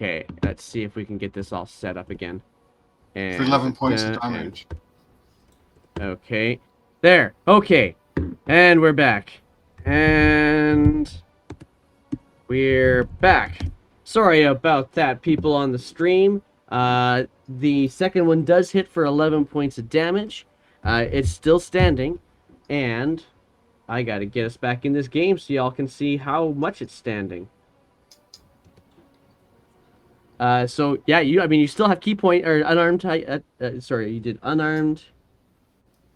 Okay, let's see if we can get this all set up again. And For 11 points of damage. Okay. There. Okay. And we're back. And we're back. Sorry about that, people on the stream. The second one does hit for 11 points of damage. It's still standing. And I gotta get us back in this game so y'all can see how much it's standing. So yeah, you still have key point or unarmed. Sorry, you did unarmed.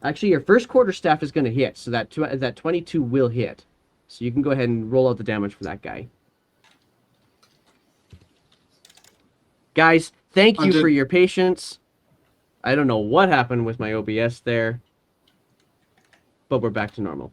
Actually, your first quarterstaff is going to hit, so that 22 will hit. So you can go ahead and roll out the damage for that guy. Guys, thank you for your patience. I don't know what happened with my OBS there, but we're back to normal.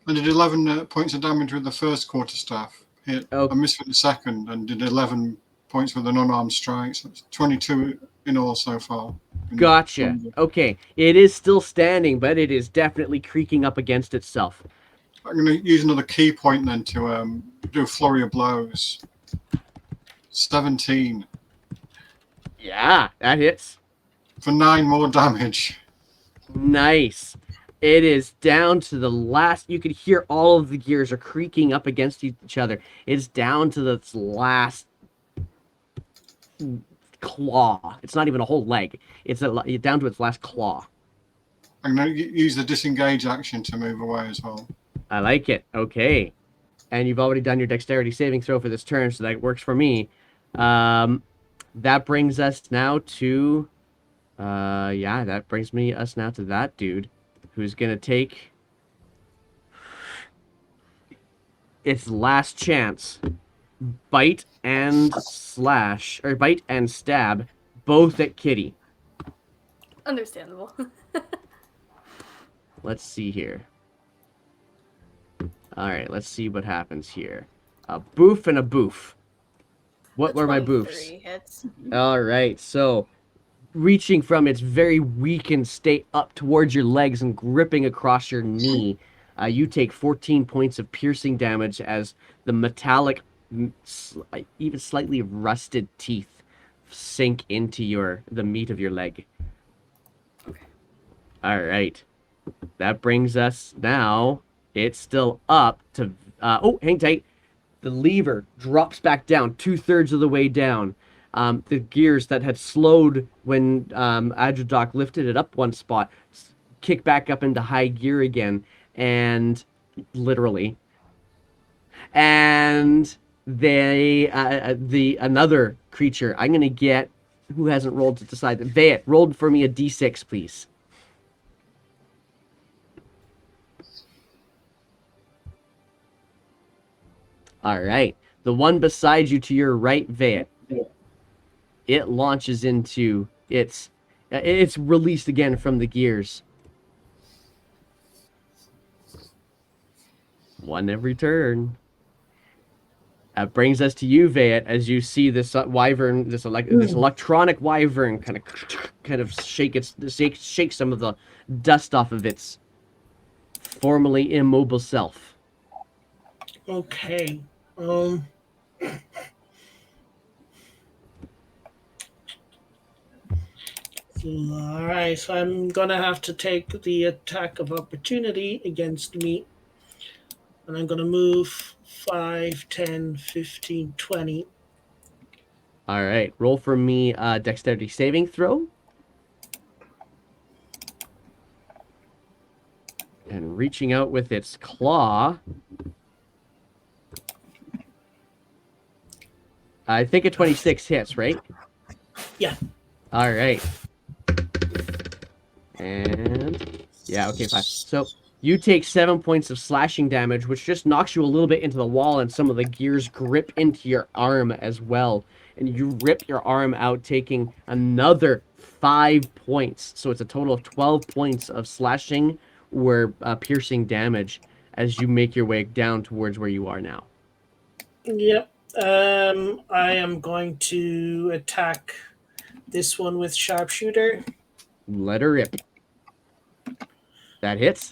I did 11 points of damage with the first quarterstaff hit. I missed with the second and did 11 points with an unarmed strike. So it's 22 in all so far. Gotcha. Okay, it is still standing, but it is definitely creaking up against itself. I'm going to use another key point then to do a flurry of blows. 17. Yeah, that hits. For 9 more damage. Nice. It is down to the last. You could hear all of the gears are creaking up against each other. It's down to the last claw. It's not even a whole leg. It's down to its last claw. I'm going to use the disengage action to move away as well. I like it. Okay. And you've already done your dexterity saving throw for this turn, so that works for me. That brings us now to... that brings us now to that dude who's going to take its last chance. Bite and slash, or bite and stab, both at Kitty. Understandable. Let's see here. Alright, let's see what happens here. A boof and a boof. What were my boofs? Alright, so reaching from its very weakened state up towards your legs and gripping across your knee, you take 14 points of piercing damage as the metallic, even slightly rusted teeth sink into the meat of your leg. Okay. Alright. That brings us now... It's still up to... hang tight. The lever drops back down, 2/3 of the way down. The gears that had slowed when Adrodoc lifted it up one spot kick back up into high gear again. And... literally. And... another creature. I'm going to get... Who hasn't rolled to decide? Vayet, roll for me a d6, please. All right. The one beside you to your right, Vayet. It launches into it's released again from the gears. One every turn. That brings us to you, Vayet, as you see this wyvern, this electronic wyvern kind of shake some of the dust off of its formerly immobile self. Okay. Alright, so I'm gonna have to take the attack of opportunity against me. And I'm gonna move 5, 10, 15, 20. Alright, roll for me dexterity saving throw. And reaching out with its claw. I think a 26 hits, right? Yeah. All right. And yeah, okay, 5. So you take 7 points of slashing damage, which just knocks you a little bit into the wall, and some of the gears grip into your arm as well. And you rip your arm out, taking another 5 points. So it's a total of 12 points of slashing or piercing damage as you make your way down towards where you are now. Yep. I am going to attack this one with sharpshooter. Let her rip. That hits.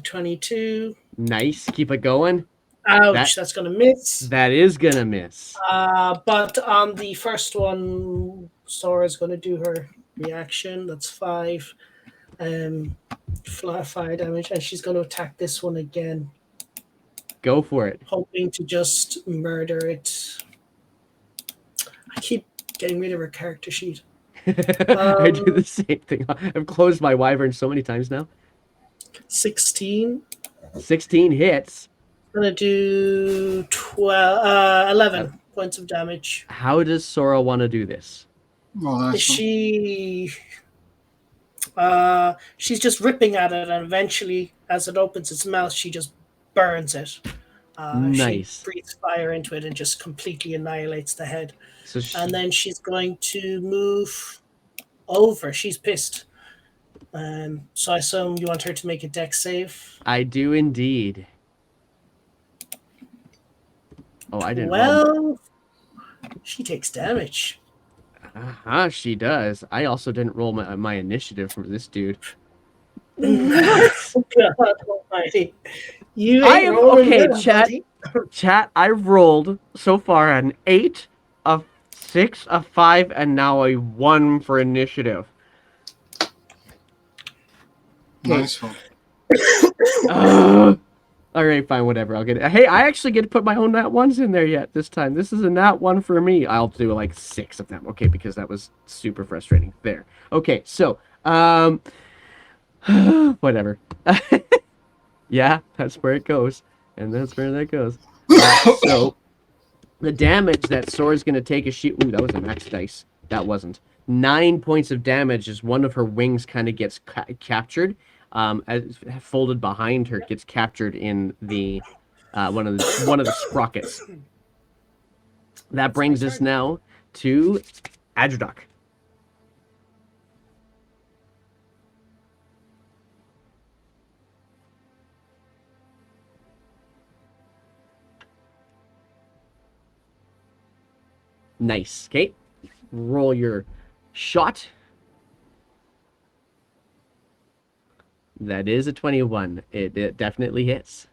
22. Nice. Keep it going. Ouch, that's going to miss. That is going to miss. But on the first one, Sora's going to do her reaction. That's 5 fire damage. And she's going to attack this one again. Go for it. Hoping to just murder it. I keep getting rid of her character sheet. I do the same thing. I've closed my wyvern so many times now. 16. 16 hits. I'm going to do 11 points of damage. How does Sora want to do this? Well, She's just ripping at it, and eventually, as it opens its mouth, she just burns it. Nice. She breathes fire into it and just completely annihilates the head. So and then she's going to move over. She's pissed. So I assume you want her to make a dex save? I do indeed. Oh, I didn't roll. She takes damage. She does. I also didn't roll my initiative from this dude. God almighty. You ain't rolling okay, good, chat. buddy. Chat, I've rolled so far an 8, a 6, a 5, and now a 1 for initiative. nice one. All right, fine, whatever. I'll get it. Hey, I actually get to put my own nat 1s in there yet this time. This is a nat 1 for me. I'll do like 6 of them. Okay, because that was super frustrating. There. Okay, so whatever. Yeah, that's where it goes. And that's where that goes. So, the damage that Sora's going to take is Ooh, that was a max dice. That wasn't. 9 points of damage as one of her wings kind of gets captured. Folded behind her, gets captured in the one of the sprockets. That brings us now to Adradok. Nice. Okay. Roll your shot. That is a 21. It definitely hits.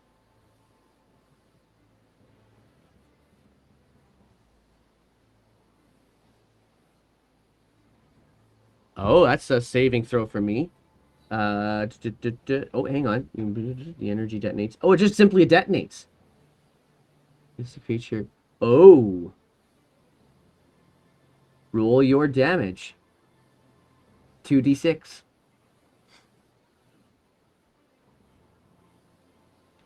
Oh, that's a saving throw for me. Oh, hang on. The energy detonates. Oh, it just simply detonates. This feature. Oh. Roll your damage. 2d6.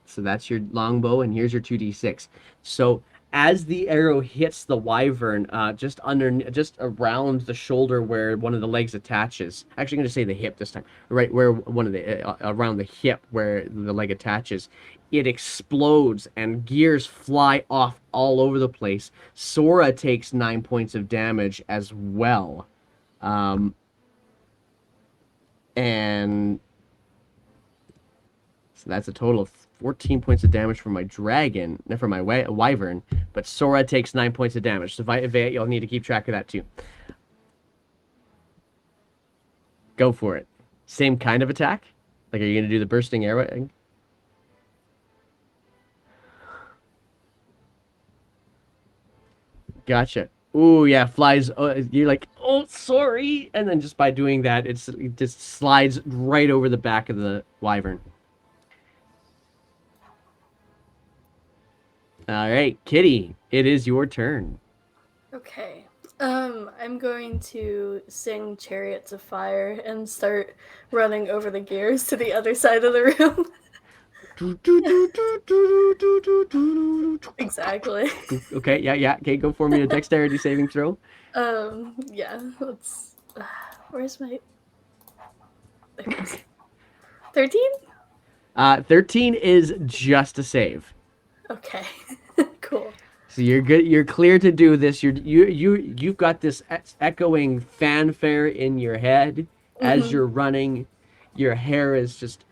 So that's your longbow, and here's your 2d6. So as the arrow hits the wyvern, just around the shoulder where one of the legs attaches. Actually, I'm going to say the hip this time. Right where one of the around the hip where the leg attaches, it explodes and gears fly off all over the place. Sora takes 9 points of damage as well, and so that's a total of 14 points of damage for my dragon, for my wyvern, but Sora takes 9 points of damage. So Vayat, you'll need to keep track of that too. Go for it. Same kind of attack? Like, are you going to do the bursting arrow? Gotcha. Ooh, yeah, flies. You're like, oh, sorry. And then just by doing that, it just slides right over the back of the wyvern. All right, Kitty, it is your turn. Okay. I'm going to sing Chariots of Fire and start running over the gears to the other side of the room. Exactly. Okay, yeah. Okay, go for me a dexterity saving throw. Yeah, let's... where's my... 13? 13 is just a save. Okay. Cool. So you're good. You're clear to do this. You've got this echoing fanfare in your head as you're running. Your hair is just...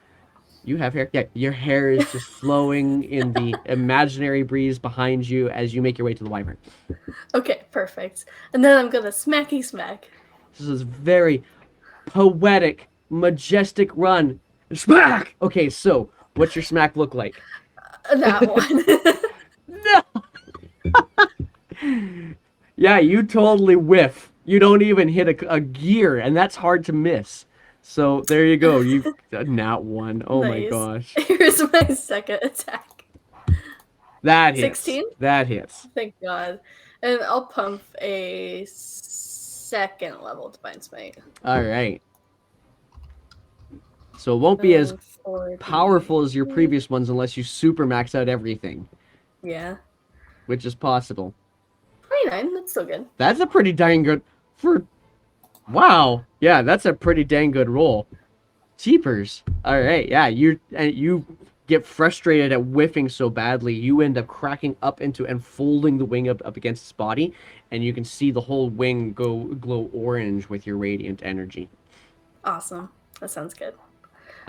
You have hair? Yeah, your hair is just flowing in the imaginary breeze behind you as you make your way to the wyvern. Okay, perfect. And then I'm gonna smacky smack. This is very poetic, majestic run. Smack! Okay, so what's your smack look like? That one. Yeah, you totally whiff. You don't even hit a gear, and that's hard to miss. So there you go. You nat 1. Oh my Nice. gosh. Here's my second attack. That hits. 16? That hits. Thank God. And I'll pump a second level Divine Smite. All right. So it won't be as powerful as your previous ones unless you super max out everything. Yeah. Which is possible. 29, that's still good. That's a pretty dang good Wow. Yeah, that's a pretty dang good roll. Cheapers. All right. Yeah, you get frustrated at whiffing so badly, you end up cracking up into and folding the wing up against its body, and you can see the whole wing glow orange with your radiant energy. Awesome. That sounds good.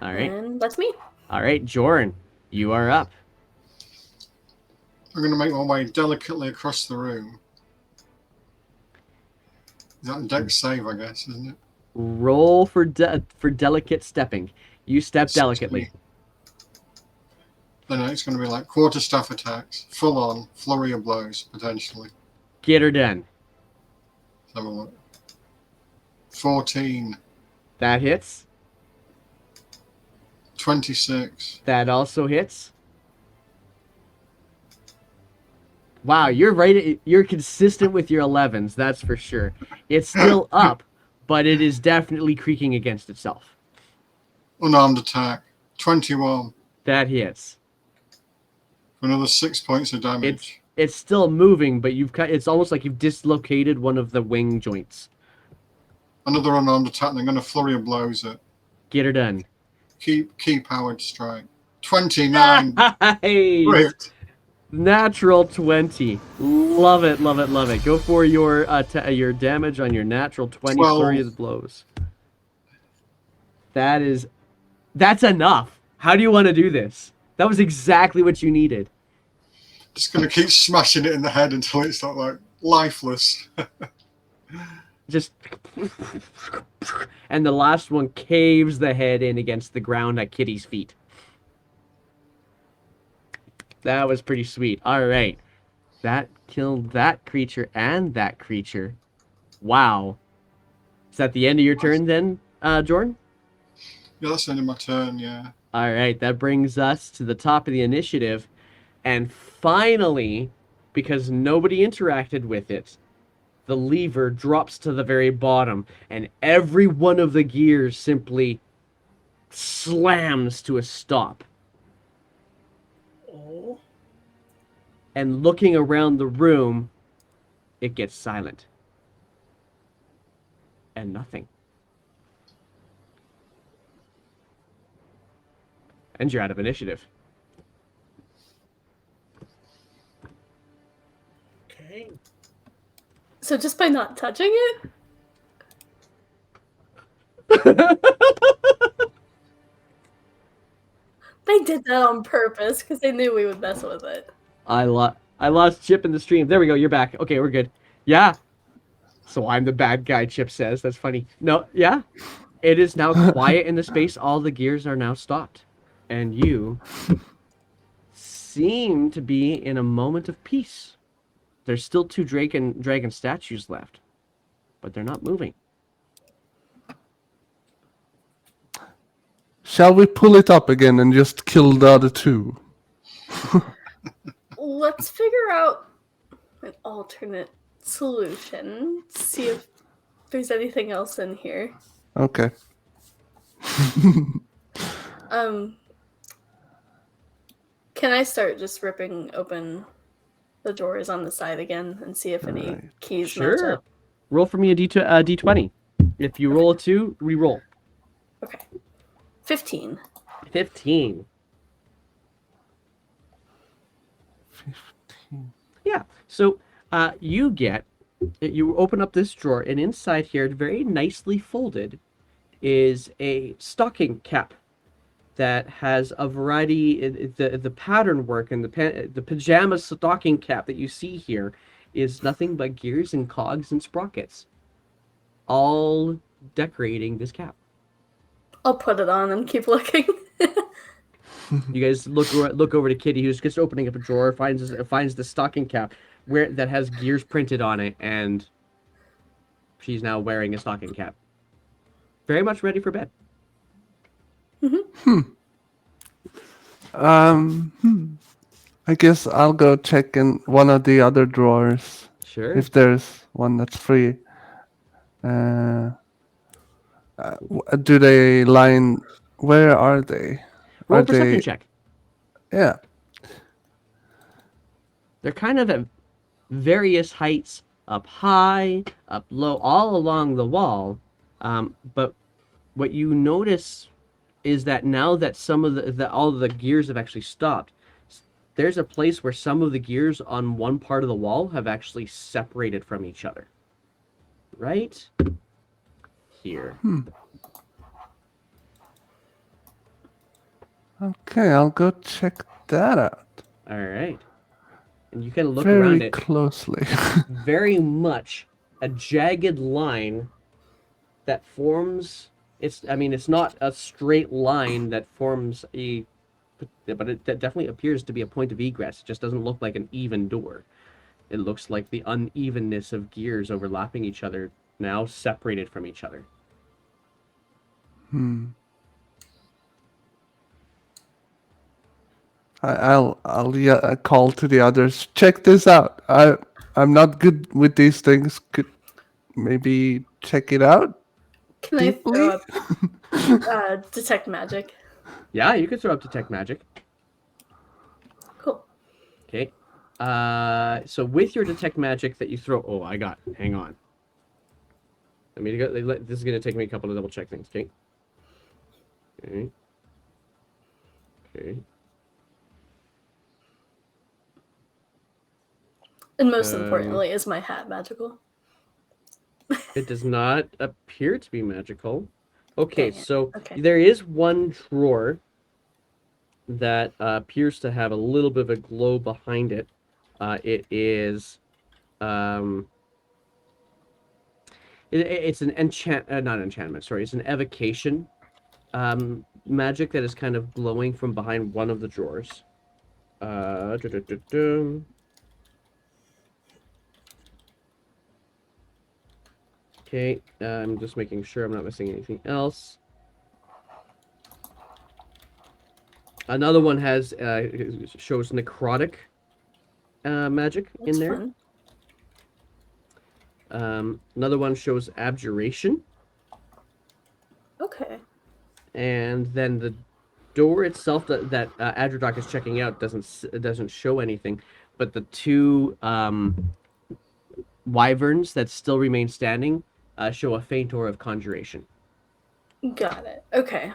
All right. And that's me. All right, Jordan, you are up. I'm going to make my way delicately across the room. Is that a dex save, I guess, isn't it? Roll for delicate stepping. You step delicately. Then it's going to be like quarterstaff attacks, full on, flurry of blows, potentially. Get her done. Let's have a look. 14. That hits. 26. That also hits. Wow, you're right. You're consistent with your 11s, that's for sure. It's still up, but it is definitely creaking against itself. Unarmed attack. 21. That hits. For another 6 points of damage. It's still moving, but it's almost like you've dislocated one of the wing joints. Another unarmed attack, and I'm going to flurry of blows it. Get her done. Key powered strike. 29. Nice. Great. Natural 20. Love it, love it, love it. Go for your damage on your natural 20 flurry of blows. That's enough. How do you want to do this? That was exactly what you needed. Just going to keep smashing it in the head until it's not like lifeless. Just and the last one caves the head in against the ground at Kitty's feet. That was pretty sweet. All right. That killed that creature and that creature. Wow. Is that the end of your turn then, Jordan? Yeah, that's the end of my turn, yeah. All right. That brings us to the top of the initiative. And finally, because nobody interacted with it, the lever drops to the very bottom, and every one of the gears simply slams to a stop. Oh. And looking around the room, it gets silent. And nothing. And you're out of initiative. Okay. So just by not touching it? They did that on purpose because they knew we would mess with it. I lost Chip in the stream. There we go. You're back. Okay, we're good. Yeah. So I'm the bad guy, Chip says. That's funny. No, yeah. It is now quiet in the space. All the gears are now stopped. And you seem to be in a moment of peace. There's still 2 dragon statues left. But they're not moving. Shall we pull it up again and just kill the other 2? Let's figure out an alternate solution. See if there's anything else in here. Okay. Can I start just ripping open the drawers on the side again and see if any keys match up? Roll for me a D20. If you roll a 2, re-roll. Okay. 15. 15. Yeah. So you open up this drawer, and inside here, very nicely folded, is a stocking cap that has a variety. The pattern work and the pajama stocking cap that you see here is nothing but gears and cogs and sprockets, all decorating this cap. I'll put it on and keep looking. You guys look over to Kitty, who's just opening up a drawer, finds the stocking cap, that has gears printed on it, and she's now wearing a stocking cap. Very much ready for bed. I guess I'll go check in one of the other drawers Sure. if there's one that's free. Do they line? Where are they? Roll Are a perception they? check. Yeah. They're kind of at various heights, up high, up low, all along the wall. But what you notice is that now that some of all of the gears have actually stopped, there's a place where some of the gears on one part of the wall have actually separated from each other. Right here. Okay, I'll go check that out. All right. And you can look Very around it. closely. Very much a jagged line that forms. It's not a straight line that forms but it definitely appears to be a point of egress. It just doesn't look like an even door. It looks like the unevenness of gears overlapping each other, now separated from each other. I'll call to the others. Check this out. I'm not good with these things. Could maybe check it out. Can Deeply? I throw up detect magic? Yeah, you could throw up detect magic. Cool. Okay. So with your detect magic that you throw, hang on. This is gonna take me a couple to double check things. Okay. Okay. Okay. And most importantly, is my hat magical? It does not appear to be magical. Okay, Dang it. so Okay. there is one drawer that appears to have a little bit of a glow behind it. It is, it's an not enchantment. Sorry, it's an evocation magic that is kind of glowing from behind one of the drawers. Okay, I'm just making sure I'm not missing anything else. Another one has shows necrotic magic That's in there. fun. Another one shows abjuration, Okay. and then the door itself that Adrodoc is checking out doesn't show anything, but the two wyverns that still remain standing show a faint aura of conjuration. Got it. Okay.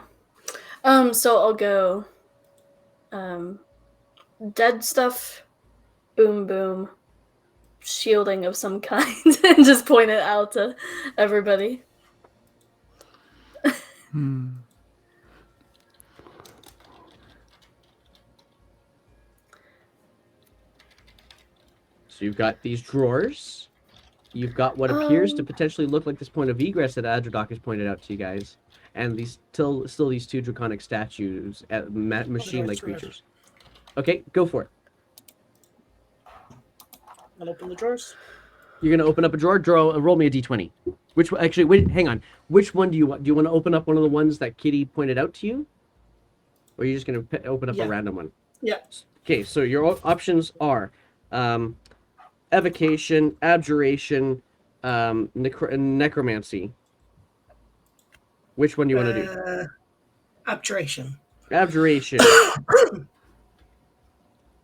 So I'll go dead stuff, boom boom, shielding of some kind, and just point it out to everybody. So you've got these drawers. You've got what appears to potentially look like this point of egress that Adrodoc has pointed out to you guys, and these still these two draconic statues, machine-like creatures. Okay, go for it. I'll open the drawers. You're gonna open up a drawer. Roll me a d20. Wait, hang on. Which one do you want? Do you want to open up one of the ones that Kitty pointed out to you, or are you just gonna open up a random one? Yeah. Okay, so your options are evocation, abjuration, necromancy. Which one do you want to do? Abjuration. Abjuration.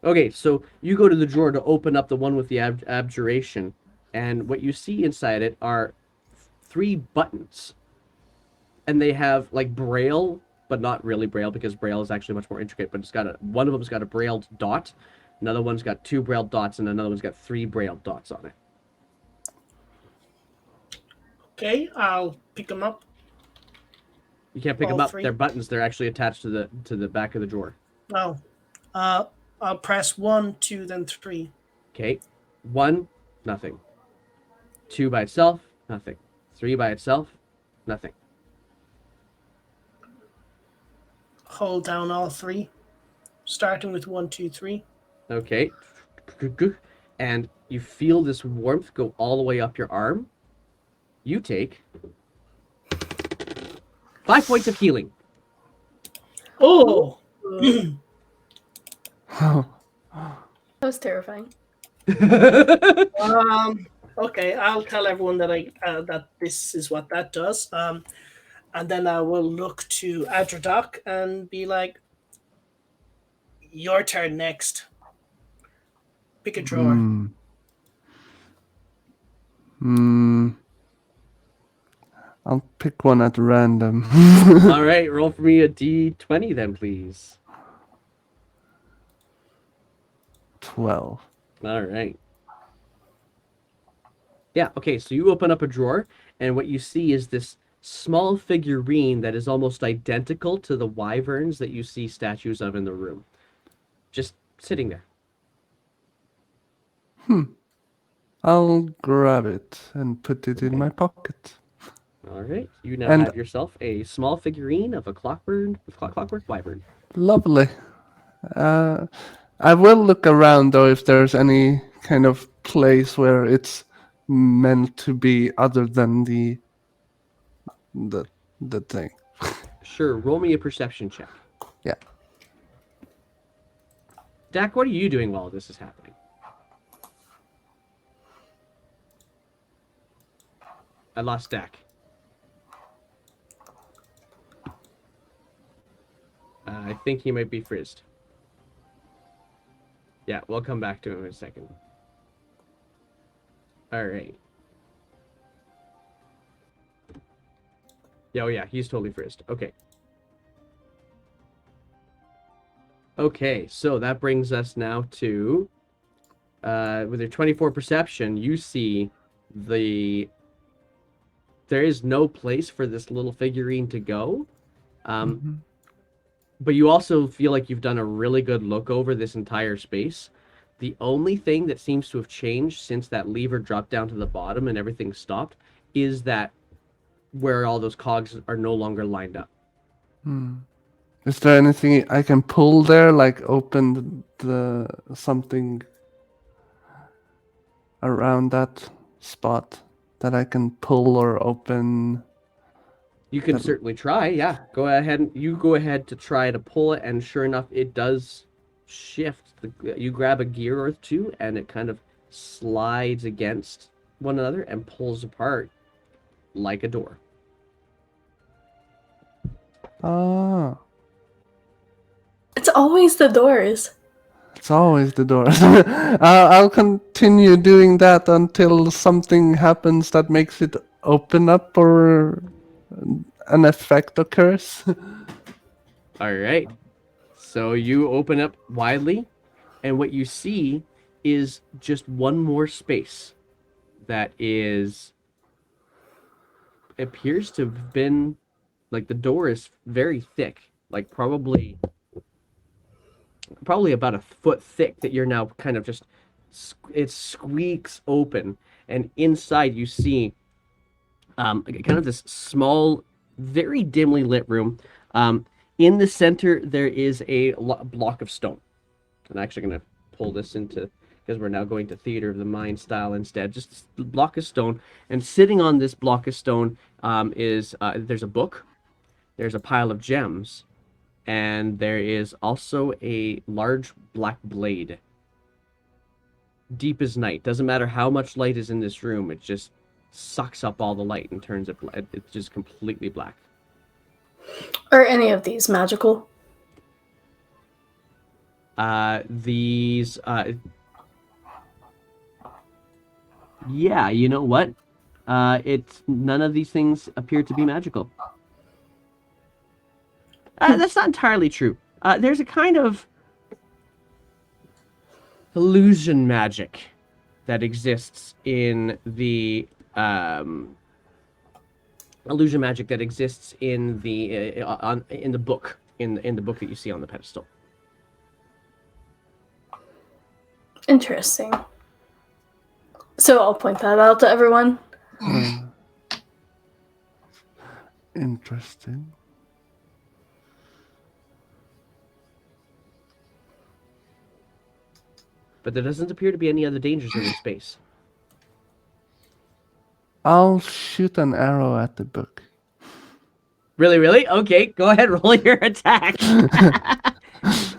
Okay, so you go to the drawer to open up the one with the abjuration, and what you see inside it are 3 buttons. And they have like braille, but not really braille, because braille is actually much more intricate, but one of them's got a brailled dot, another one's got 2 brailled dots, and another one's got 3 brailled dots on it. Okay, I'll pick them up. You can't pick them up. 3. They're buttons. They're actually attached to the back of the drawer. Oh. I'll press 1, 2, then 3. Okay. 1, nothing. 2 by itself, nothing. 3 by itself, nothing. Hold down all 3, starting with 1, 2, 3. Okay. And You feel this warmth go all the way up your arm. You take 5 points of healing. Oh. That was terrifying. Okay, I'll tell everyone that that this is what that does. And then I will look to Adradoc and be like, "Your turn next. Pick a drawer." I'll pick one at random. All right, roll for me a d20 then, please. 12. All right. Yeah, okay, so you open up a drawer, and what you see is this small figurine that is almost identical to the wyverns that you see statues of in the room. Just sitting there. I'll grab it and put it in my pocket. All right, you now And- have yourself a small figurine of a clockwork wyvern. Lovely. I will look around though if there's any kind of place where it's meant to be other than the thing. Sure, roll me a perception check. Yeah. Dak, what are you doing while this is happening? I lost Dak. I think he might be frizzed. Yeah, we'll come back to him in a second. All right. Yeah, oh yeah, he's totally frizzed. Okay. Okay, so that brings us now to, with your 24 perception, you see there is no place for this little figurine to go. But you also feel like you've done a really good look over this entire space. The only thing that seems to have changed since that lever dropped down to the bottom and everything stopped is that where all those cogs are no longer lined up. Is there anything I can pull there, like open the something around that spot that I can pull or open? You can certainly try, yeah. Go ahead to try to pull it, and sure enough, it does shift. You grab a gear or two, and it kind of slides against one another and pulls apart like a door. Ah, It's always the doors. it's always the door. I'll continue doing that until something happens that makes it open up or an effect occurs. All right. So you open up widely, and what you see is just one more space that appears to have been, like, the door is very thick, like probably about a foot thick, that you're now kind of just, it squeaks open, and inside you see kind of this small, very dimly lit room. In the center, there is a block of stone. I'm actually going to pull this into, because we're now going to theater of the mind style instead. Just a block of stone, and sitting on this block of stone is there's a book, there's a pile of gems, and there is also a large black blade. Deep as night. Doesn't matter how much light is in this room, it just sucks up all the light and turns it. It's just completely black. Are any of these magical? These. Yeah, you know what? It's none of these things appear to be magical. That's not entirely true. There's a kind of illusion magic that exists in the illusion magic that exists in the in the book in the book that you see on the pedestal. Interesting. So I'll point that out to everyone. Interesting. but there doesn't appear to be any other dangers in this space. I'll shoot an arrow at the book. Really, really? Okay, go ahead, roll your attack. It's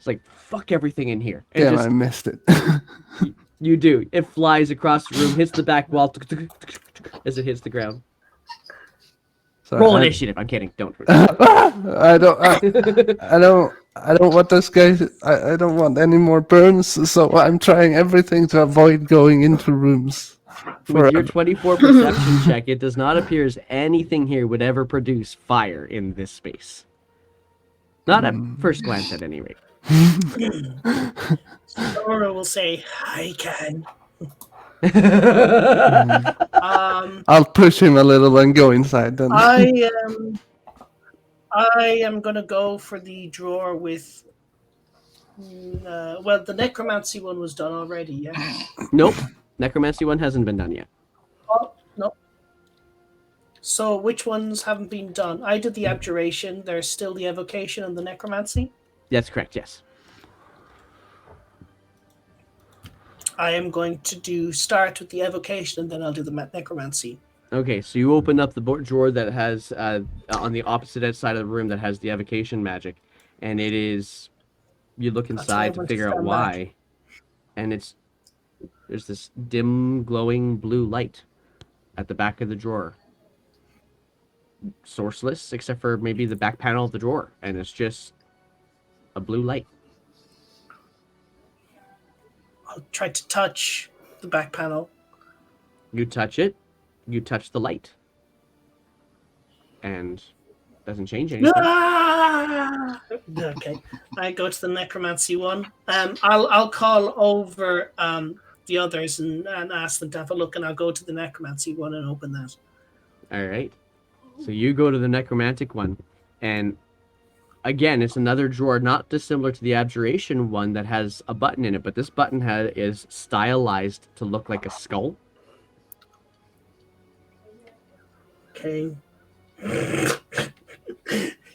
like, fuck everything in here. And Damn, just, I missed it. you do. It flies across the room, hits the back wall as it hits the ground. So Roll initiative. I'm kidding. Don't. I don't want this guy. I don't want any more burns. So I'm trying everything to avoid going into rooms. With your 24 perception check, it does not appear as anything here would ever produce fire in this space. Not at first glance, at any rate. Sora will say, I can. I'll push him a little and go inside then. I am gonna go for the drawer with. Well, the necromancy one was done already. Yeah. Nope. Necromancy one hasn't been done yet. Oh no. So which ones haven't been done? I did the abjuration. There's still the evocation and the necromancy. That's correct. Yes. I am going to start with the evocation and then I'll do the necromancy. Okay, so you open up the drawer that has on the opposite side of the room that has the evocation magic, and it is. You look inside to figure out why, and there's this dim, glowing blue light at the back of the drawer. Sourceless, except for maybe the back panel of the drawer, and it's just a blue light. I'll try to touch the back panel. You touch it, you touch the light, and doesn't change anything. Ah! Okay, I go to the necromancy one. I'll call over the others and ask them to have a look, and I'll go to the necromancy one and open that. All right. So you go to the necromantic one, and again, it's another drawer, not dissimilar to the abjuration one that has a button in it, but this button is stylized to look like a skull. Okay.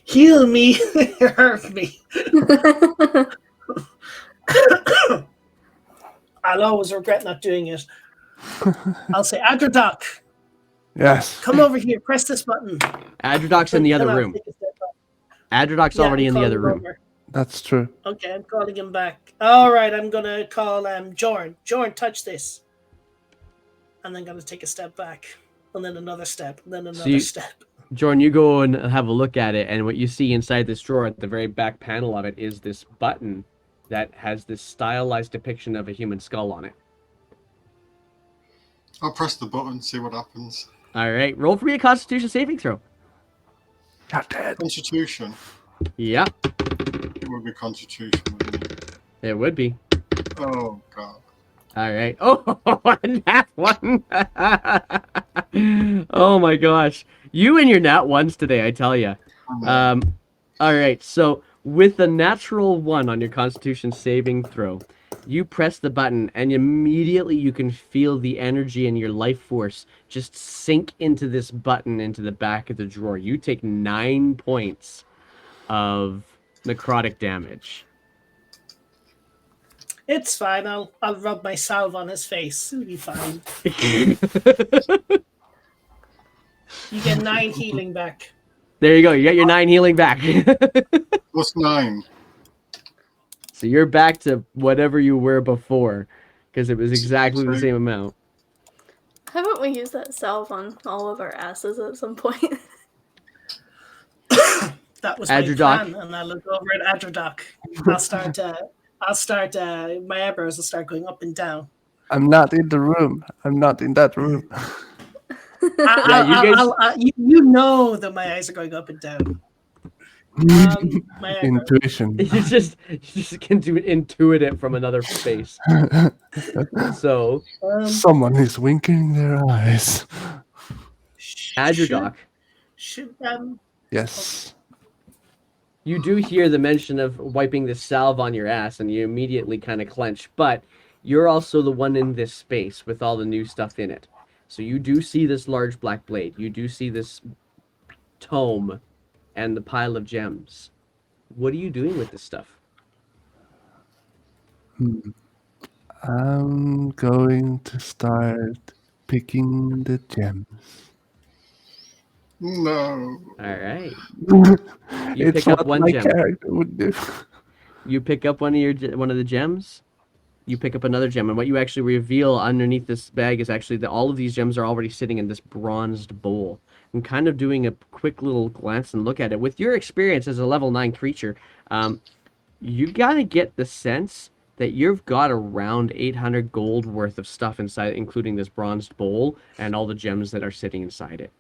Heal me, hurt me. I'll always regret not doing it. I'll say, Adrodoc, Yes. come over here, press this button. Adrodoc's in the other room. Adrodoc's already in the other room. Over. That's true. Okay, I'm calling him back. All right, I'm going to call Jorn. Jorn, touch this. And then going to take a step back. And then another step. And then another step. Jordan, you go and have a look at it, and what you see inside this drawer at the very back panel of it is this button that has this stylized depiction of a human skull on it. I'll press the button, see what happens. All right, roll for me a Constitution saving throw. You're dead. Constitution. Yeah, It would be Constitution, wouldn't it? it would be. Oh, God. All right. Oh, nat one. Oh my gosh, you and your nat ones today, I tell you. All right. So with a natural 1 on your Constitution saving throw, you press the button, and immediately you can feel the energy and your life force just sink into this button into the back of the drawer. You take 9 points of necrotic damage. It's fine. I'll rub my salve on his face. It'll be fine. You get 9 healing back. There you go. You got your 9 healing back. Plus 9. So you're back to whatever you were before, because it was exactly the same amount. Haven't we used that salve on all of our asses at some point? That was my plan, and I look over at Adrodoc. I'll start. My eyebrows will start going up and down. I'm not in the room. I'm not in that room. You know that my eyes are going up and down. My Intuition. You just can intuit it from another space. So someone is winking their eyes. Adrodoc. Yes. You do hear the mention of wiping the salve on your ass, and you immediately kind of clench. But you're also the one in this space with all the new stuff in it. So you do see this large black blade. You do see this tome and the pile of gems. What are you doing with this stuff? I'm going to start picking the gems. No. All right. You It's pick up what one my gem. character would do. You pick up one of the gems. You pick up another gem, and what you actually reveal underneath this bag is actually that all of these gems are already sitting in this bronzed bowl. And kind of doing a quick little glance and look at it, with your experience as a level 9 creature, you gotta get the sense that you've got around 800 gold worth of stuff inside, including this bronzed bowl and all the gems that are sitting inside it.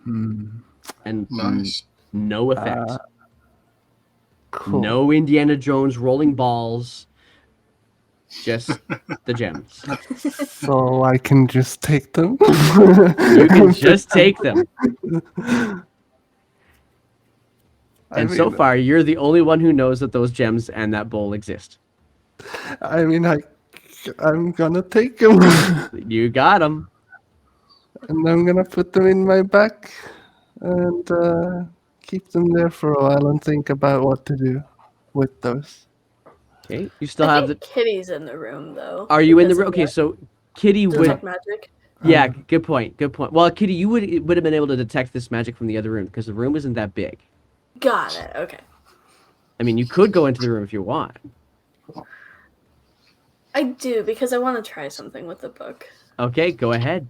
And Nice. no effect. Cool. No Indiana Jones rolling balls. Just the gems. So I can just take them. You can just take them. And so far, you're the only one who knows that those gems and that bowl exist. I'm gonna take them. You got them. And I'm gonna put them in my back and keep them there for a while and think about what to do with those. Okay, you still I have think the. Kitty's in the room though. Are you in the because room? of Okay, that so Kitty would. detect magic. Yeah, good point. Good point. Well, Kitty, you would have been able to detect this magic from the other room because the room isn't that big. Got it. Okay. I mean, you could go into the room if you want. I do because I want to try something with the book. Okay, go ahead.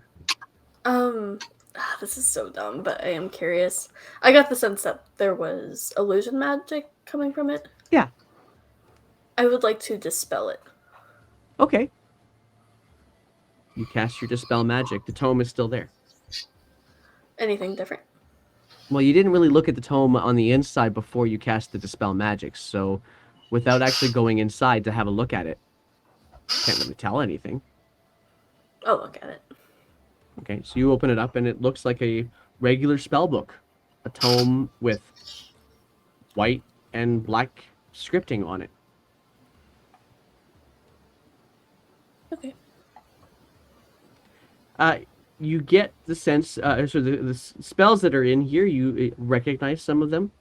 This is so dumb, but I am curious. I got the sense that there was illusion magic coming from it. Yeah. I would like to dispel it. Okay. You cast your dispel magic. The tome is still there. Anything different? Well, you didn't really look at the tome on the inside before you cast the dispel magic, so without actually going inside to have a look at it, can't really tell anything. I'll look at it. Okay, so you open it up and it looks like a regular spell book, a tome with white and black scripting on it. Okay. You get the sense, so the spells that are in here, you recognize some of them.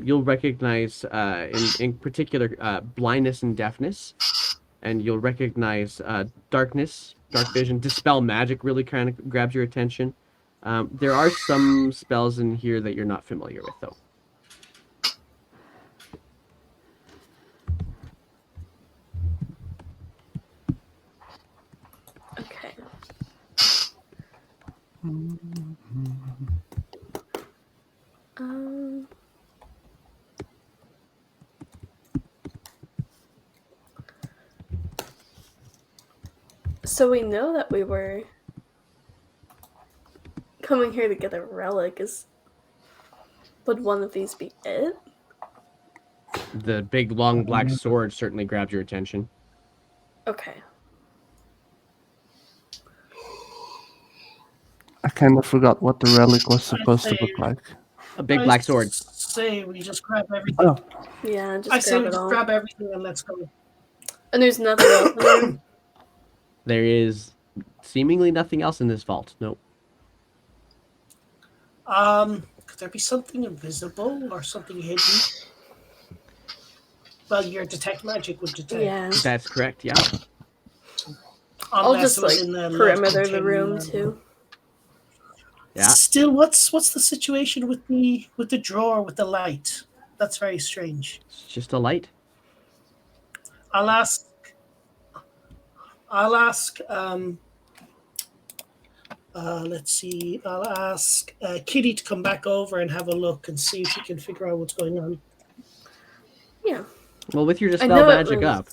You'll recognize, in particular, blindness and deafness, and you'll recognize darkness, dark vision. Dispel magic really kind of grabs your attention. There are some spells in here that you're not familiar with, though. Okay. So we know that we were coming here to get a relic. Would one of these be it? The big, long, black sword certainly grabs your attention. Okay. I kind of forgot what the relic was supposed to look like. A big black sword. Say we just grab everything. Oh, Yeah, just I say grab we it just all. grab everything and let's go. And there's nothing else in there? There is seemingly nothing else in this vault. Nope. Could there be something invisible or something hidden? Well, your detect magic would detect. Yeah. That's correct, yeah. I'll Unless just it was like in the perimeter the contained, room too. Yeah. Still, what's the situation with the drawer with the light? That's very strange. It's just a light. I'll ask. Let's see. I'll ask Kitty to come back over and have a look and see if she can figure out what's going on. Yeah. Well, with your I dispel know it magic was- up,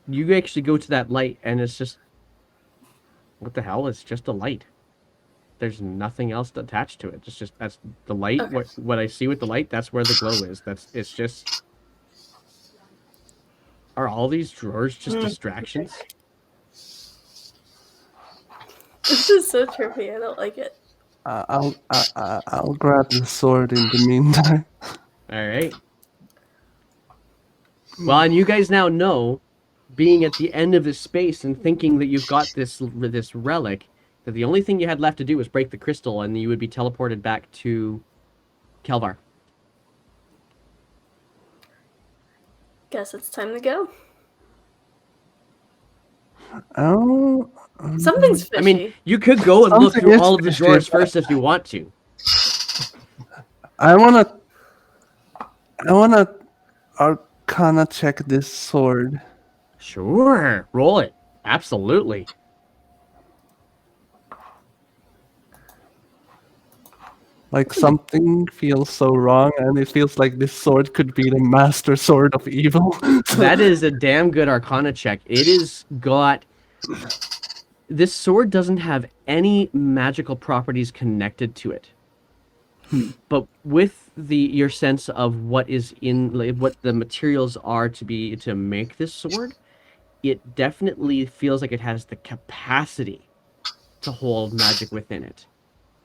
you actually go to that light and it's just... What the hell? It's just a light. There's nothing else attached to it. It's just, that's the light. Okay. What I see with the light, that's where the glow is. It's just... Are all these drawers just distractions? This is so trippy. I don't like it. I'll grab the sword in the meantime. All right. Well, and you guys now know, being at the end of this space and thinking that you've got this relic, that the only thing you had left to do was break the crystal, and you would be teleported back to Kelvar. Guess it's time to go. Oh, Something's fishy. I mean, you could go and look Something through is all of the fishy, drawers but- first if you want to. I wanna Arcana check this sword. Sure, roll it. Absolutely. Like something feels so wrong, and it feels like this sword could be the master sword of evil. That is a damn good Arcana check. It is got. This sword doesn't have any magical properties connected to it. But with your sense of what is in, like, what the materials are to make this sword, it definitely feels like it has the capacity to hold magic within it,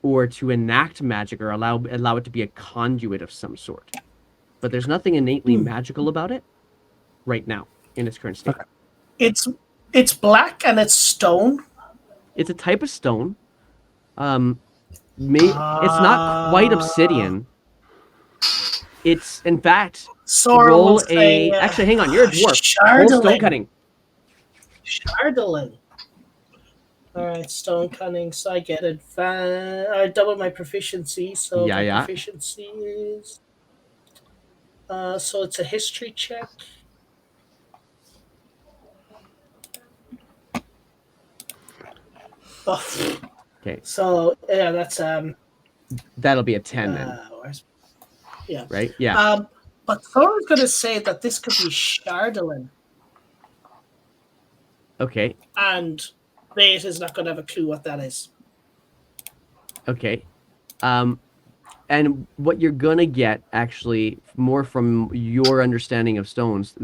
or to enact magic, or allow it to be a conduit of some sort. But there's nothing innately magical about it right now in its current state. Okay. It's black and it's stone. It's a type of stone. It's not quite obsidian. It's, in fact, Sora roll will say, actually, hang on, you're a dwarf. Roll stone Shardolin. cutting. Shardolin. Alright, stone cutting, so I get I double my proficiency, so Yeah, my yeah. proficiency is... so it's a history check. Oh, Okay, so, yeah, that's... that'll be a 10 then, where's... Yeah. right? Yeah. But Thora's going to say that this could be Shardolin, Okay. and Bait is not going to have a clue what that is. Okay. And what you're gonna get, actually, more from your understanding of stones,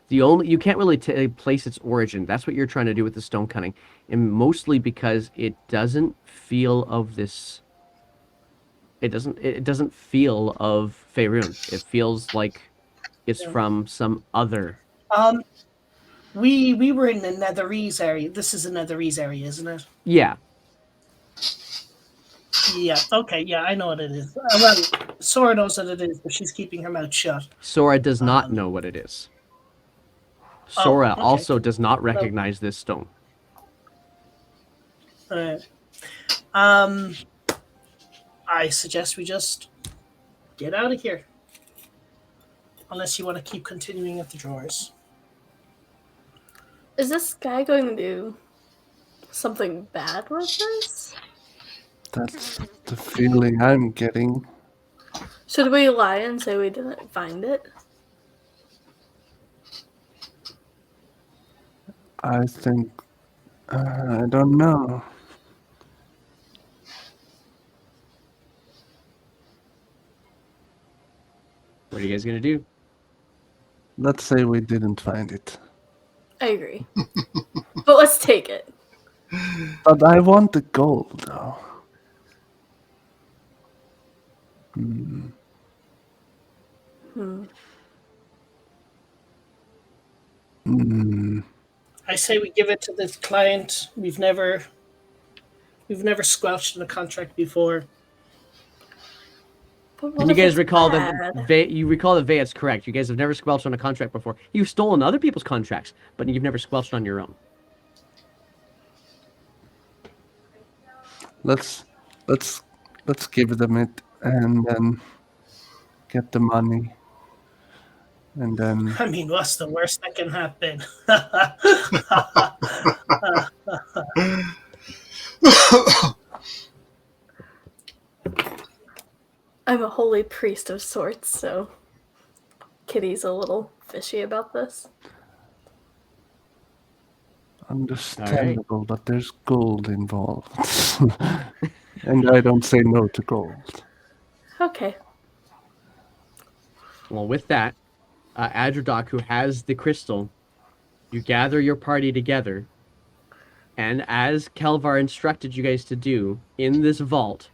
you can't really place its origin. That's what you're trying to do with the stone cutting, and mostly because it doesn't feel of this. It doesn't feel of Faerun. It feels like it's from some other. We were in the Netherese area. This is the Netherese area, isn't it? Yeah. Yeah. Okay. Yeah, I know what it is. Well, Sora knows what it is, but she's keeping her mouth shut. Sora does not know what it is. Sora okay. also does not recognize this stone. All right. I suggest we just get out of here, unless you want to keep continuing at the drawers. Is this guy going to do something bad with this? That's the feeling I'm getting. Should we lie and say we didn't find it? I think. I don't know. What are you guys gonna do? Let's say we didn't find it. I agree. But let's take it. But I want the gold, though. I say we give it to this client. We've never squelched in a contract before. But what And you if guys it's recall bad? that you recall that Veyat's correct. You guys have never squelched on a contract before. You've stolen other people's contracts, but you've never squelched on your own. Let's give them it and then get the money. And then I mean, what's the worst that can happen? I'm a holy priest of sorts, so Kitty's a little fishy about this. understandable, but there's gold involved. And I don't say no to gold. Okay. Well, with that, Adrodoc, who has the crystal, you gather your party together, and as Kelvar instructed you guys to do, in this vault,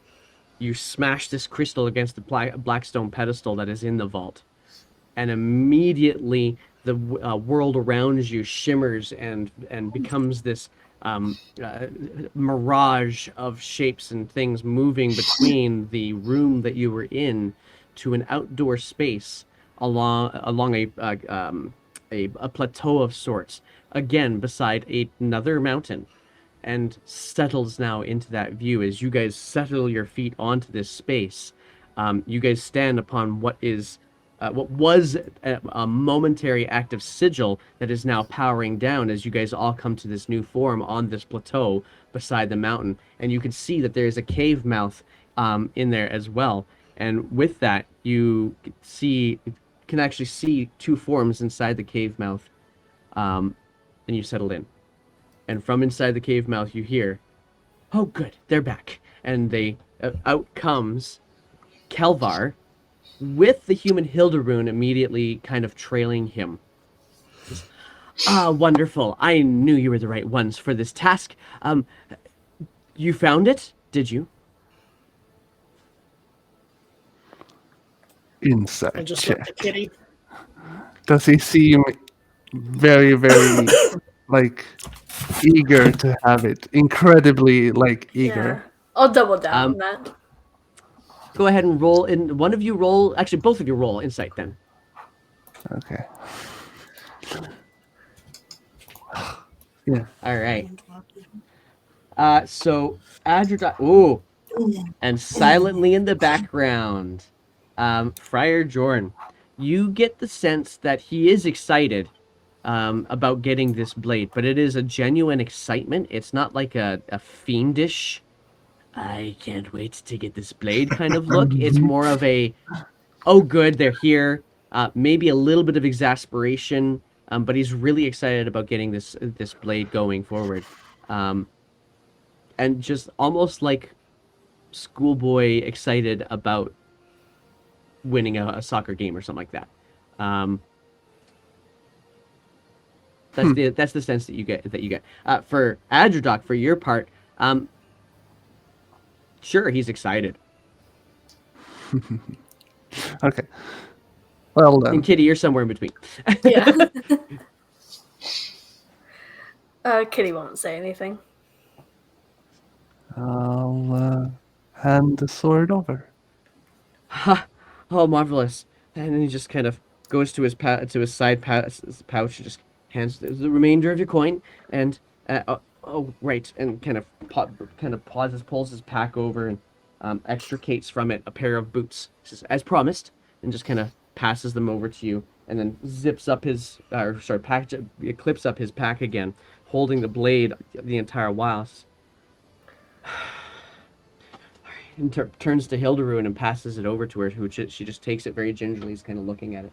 you smash this crystal against the blackstone pedestal that is in the vault, and immediately the world around you shimmers and becomes this mirage of shapes and things moving between the room that you were in to an outdoor space along a plateau of sorts, again beside another mountain, and settles now into that view as you guys settle your feet onto this space. You guys stand upon what was a momentary act of sigil that is now powering down as you guys all come to this new form on this plateau beside the mountain. And you can see that there is a cave mouth in there as well. And with that, you can actually see two forms inside the cave mouth, and you settled in. And from inside the cave mouth, you hear, "Oh, good, they're back." And out comes Kelvar with the human Hilderoon immediately kind of trailing him. "Ah, wonderful. I knew you were the right ones for this task. You found it, did you?" Insight I just check. looked at Kitty. Does he seem very, very like eager to have it? Incredibly like eager. Yeah. I'll double down Um, on that. Go ahead and roll. And one of you roll. Actually, both of you roll insight then. Okay. Yeah. All right. So Adradot. Ooh, and silently in the background, Friar Jorn, you get the sense that he is excited about getting this blade, but it is a genuine excitement. It's not like a fiendish, "I can't wait to get this blade" kind of look. It's more of a, "Oh, good, they're here." Maybe a little bit of exasperation, but he's really excited about getting this blade going forward, and just almost like schoolboy excited about winning a soccer game or something like that. That's the sense that you get. For Adradok, for your part, sure, he's excited. Okay. Well then. And Kitty, you're somewhere in between. Yeah. Kitty won't say anything. I'll hand the sword over. Ha! Oh, marvelous! And then he just kind of goes to his side pouch, just hands the remainder of your coin, and oh, right, and kind of pauses, pulls his pack over, and extricates from it a pair of boots, just as promised, and just kind of passes them over to you, and then zips up his clips up his pack again, holding the blade the entire while. And turns to Hilderoon and passes it over to her, who she just takes it very gingerly, is kind of looking at it.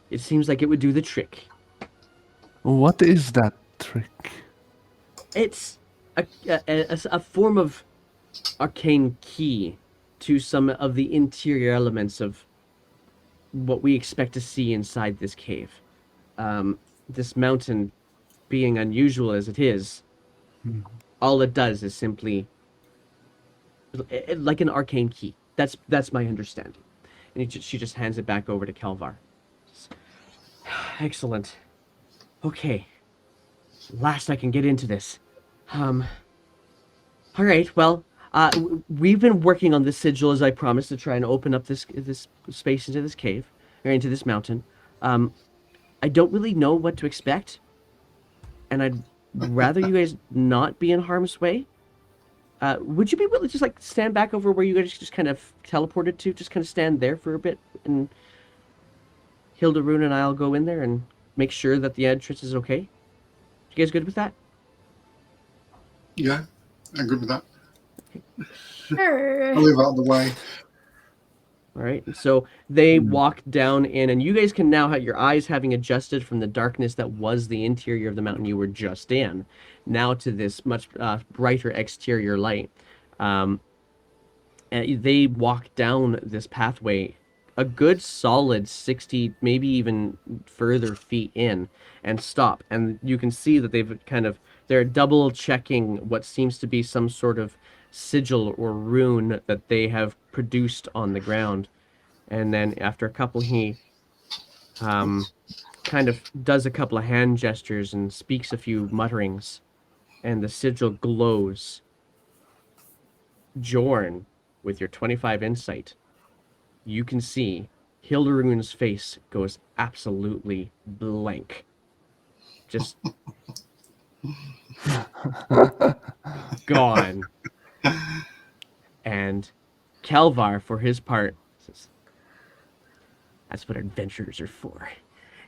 It seems like it would do the trick. What is that trick? It's a form of arcane key to some of the interior elements of what we expect to see inside this cave. This mountain, being unusual as it is, all it does is simply like an arcane key. That's my understanding. And she just hands it back over to Kelvar. Excellent. Okay. Last I can get into this. All right. Well, we've been working on this sigil as I promised, to try and open up this space into this cave or into this mountain. I don't really know what to expect, and I'd rather you guys not be in harm's way. Would you be willing to just like stand back over where you guys just kind of teleported to? Just kind of stand there for a bit, and Hilderoon and I'll go in there and make sure that the entrance is okay. You guys good with that? Yeah, I'm good with that. Sure. I'll leave out of the way. All right. So they walk down in, and you guys can now have your eyes having adjusted from the darkness that was the interior of the mountain you were just in, now to this much brighter exterior light. And they walk down this pathway a good solid 60, maybe even further feet in, and stop. And you can see that they're double checking what seems to be some sort of sigil or rune that they have produced on the ground. And then after a couple, he kind of does a couple of hand gestures and speaks a few mutterings, and the sigil glows. Jorn, with your 25 insight, you can see Hilderune's face goes absolutely blank. Just gone. And Kelvar, for his part, says, "That's what adventurers are for."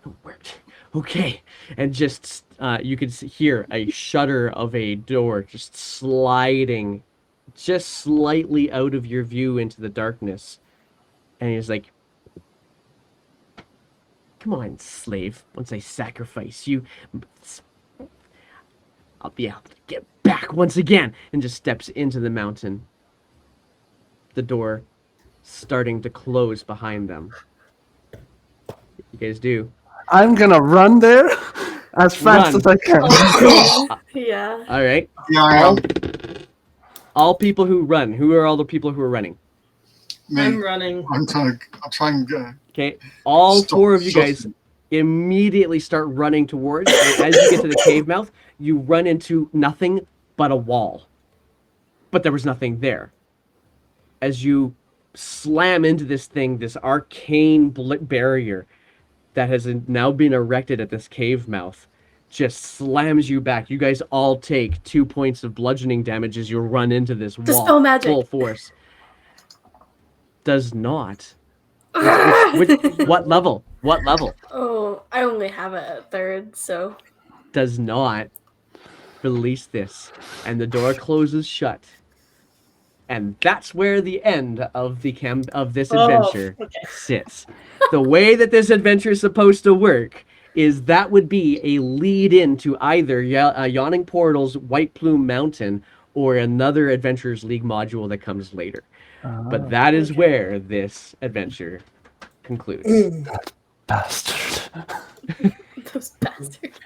It worked. Okay. And just, you could hear a shutter of a door just sliding just slightly out of your view into the darkness. And he's like, "Come on, slave. Once I sacrifice you, I'll be able to get back once again." And just steps into the mountain. The door starting to close behind them. You guys do. I'm gonna run there as fast Run. as I can. Yeah. All right. Yeah, I am. All people who run. Who are all the people who are running? I'm Me. running. I'm trying to go. Okay. All Stop four of you guys shuffling. immediately start running towards. And as you get to the cave mouth, you run into nothing but a wall. But there was nothing there. As you slam into this thing, this arcane barrier that has now been erected at this cave mouth just slams you back. You guys all take 2 points of bludgeoning damage as you run into this wall. Dispel magic. Full force. Does not. What level? What level? Oh, I only have it at 3rd, so. Does not release this. And the door closes shut. And that's where the end of the this adventure sits. The way that this adventure is supposed to work is that would be a lead into either Yawning Portal's White Plume Mountain or another Adventurers League module that comes later. But that is where this adventure concludes. Bastard. Those bastards.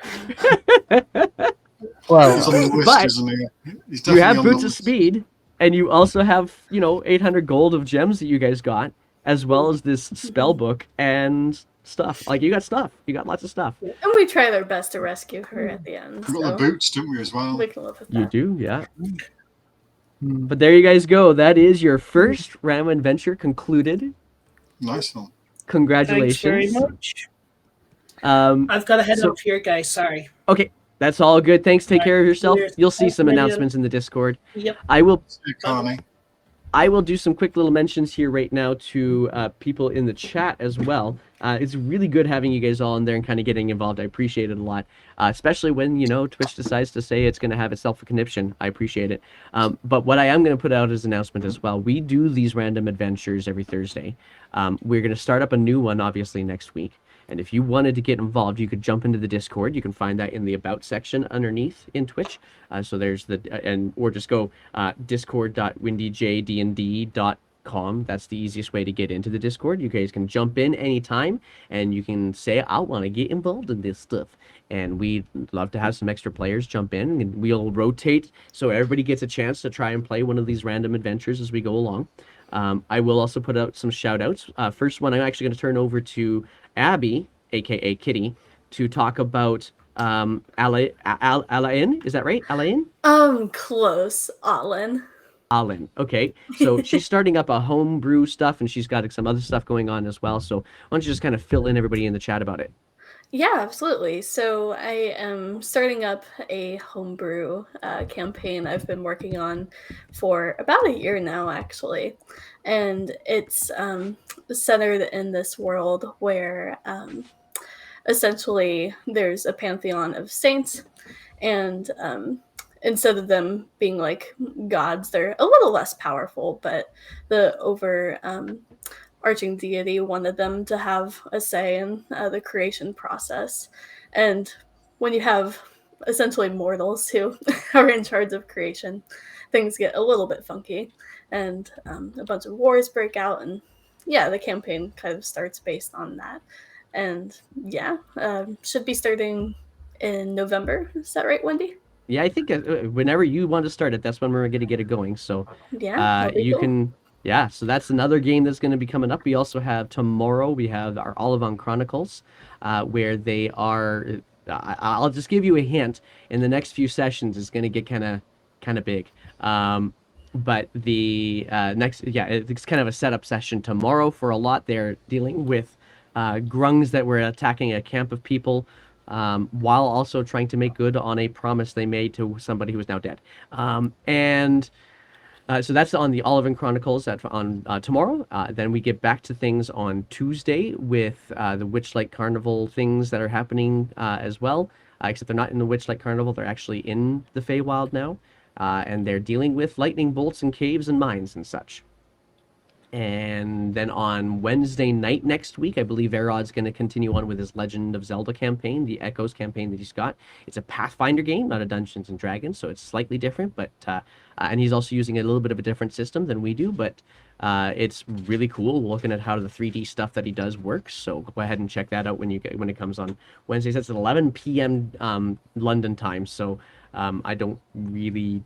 Well, He's on the list, But isn't he? He's You have definitely on Boots the of list. Speed, and you also have, 800 gold of gems that you guys got, as well as this spell book and stuff. Like, you got stuff. You got lots of stuff. And we tried our best to rescue her at the end. We've got the So boots, didn't we, as well? we can live with that. You do, yeah. But there you guys go. That is your first Ram adventure concluded. Nice one. Thanks Congratulations. very much. Um, I've got to head So- up here, guys. Sorry. okay, that's all good. Thanks. Take care of yourself. Cheers. You'll see Thanks, some Lydia. announcements in the Discord. Yep. I will See you, Carney. I will do some quick little mentions here right now to people in the chat as well. It's really good having you guys all in there and kind of getting involved. I appreciate it a lot, especially when, Twitch decides to say it's going to have itself a conniption. I appreciate it. But what I am going to put out as an announcement as well, we do these random adventures every Thursday. We're going to start up a new one, obviously, next week. And if you wanted to get involved, you could jump into the Discord. You can find that in the About section underneath in Twitch. So there's or just go discord.windyjdnd.com. That's the easiest way to get into the Discord. You guys can jump in anytime, and you can say, "I want to get involved in this stuff." And we'd love to have some extra players jump in, and we'll rotate so everybody gets a chance to try and play one of these random adventures as we go along. I will also put out some shout outs. First one, I'm actually going to turn over to Abby, aka Kitty, to talk about Alain. Is that right? Alain? Close, Alan. Alain. Okay. So she's starting up a homebrew stuff, and she's got some other stuff going on as well. So why don't you just kind of fill in everybody in the chat about it? Yeah, absolutely. So I am starting up a homebrew campaign I've been working on for about a year now, actually. And it's centered in this world where essentially there's a pantheon of saints, and instead of them being like gods, they're a little less powerful, but the arching deity wanted them to have a say in the creation process. And when you have essentially mortals who are in charge of creation, things get a little bit funky, and a bunch of wars break out, and yeah, the campaign kind of starts based on that. And yeah, should be starting in November. Is that right, Wendy? Yeah, I think whenever you want to start it, that's when we're going to get it going. So Yeah, you cool. can. Yeah, so that's another game that's going to be coming up. We also have tomorrow, we have our Olivon Chronicles, where they are, I'll just give you a hint, in the next few sessions it's going to get kind of big. but the it's kind of a setup session tomorrow for a lot. They're dealing with grungs that were attacking a camp of people, while also trying to make good on a promise they made to somebody who is now dead. And so that's on the Olivan Chronicles on tomorrow. Then we get back to things on Tuesday with the Witchlight Carnival things that are happening as well. Except they're not in the Witchlight Carnival; they're actually in the Feywild now, and they're dealing with lightning bolts and caves and mines and such. And then on Wednesday night next week, I believe Arod's going to continue on with his Legend of Zelda campaign, the Echoes campaign that he's got. It's a Pathfinder game, not a Dungeons and Dragons, so it's slightly different. But and he's also using a little bit of a different system than we do, but it's really cool looking at how the 3D stuff that he does works. So go ahead and check that out when it comes on Wednesdays. That's at 11 p.m. London time. So I don't really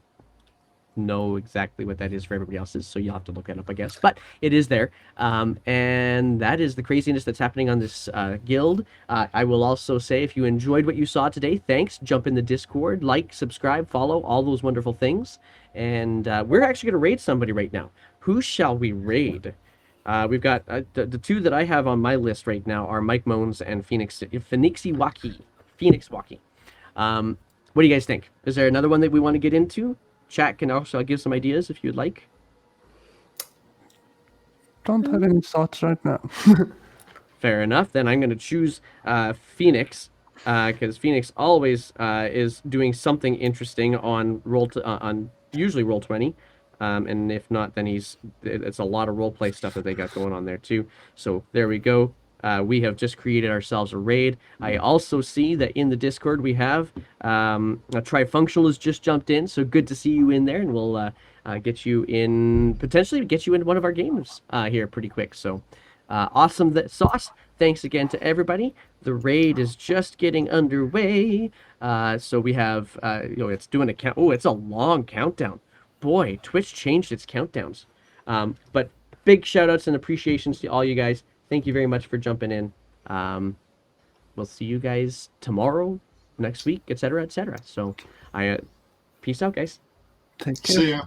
know exactly what that is for everybody else's, so you'll have to look it up, I guess, but it is there. And that is the craziness that's happening on this guild. I will also say, if you enjoyed what you saw today, thanks. Jump in the Discord, like, subscribe, follow, all those wonderful things. And we're actually going to raid somebody right now. Who shall we raid? We've got the two that I have on my list right now are Mike Moans and Phoenix Waki. What do you guys think? Is there another one that we want to get into? Chat can also give some ideas if you'd like. Don't have any thoughts right now. Fair enough. Then I'm going to choose Phoenix, because Phoenix always is doing something interesting on usually Roll20, and if not, then it's a lot of roleplay stuff that they got going on there too. So there we go. We have just created ourselves a raid. I also see that in the Discord we have a Trifunctional has just jumped in, so good to see you in there, and we'll potentially get you into one of our games here pretty quick. So awesome sauce. Thanks again to everybody. The raid is just getting underway. So we have it's doing a count. Oh, it's a long countdown. Boy, Twitch changed its countdowns. But big shout outs and appreciations to all you guys. Thank you very much for jumping in. We'll see you guys tomorrow, next week, etc., etc. So, peace out, guys. Take care. See ya.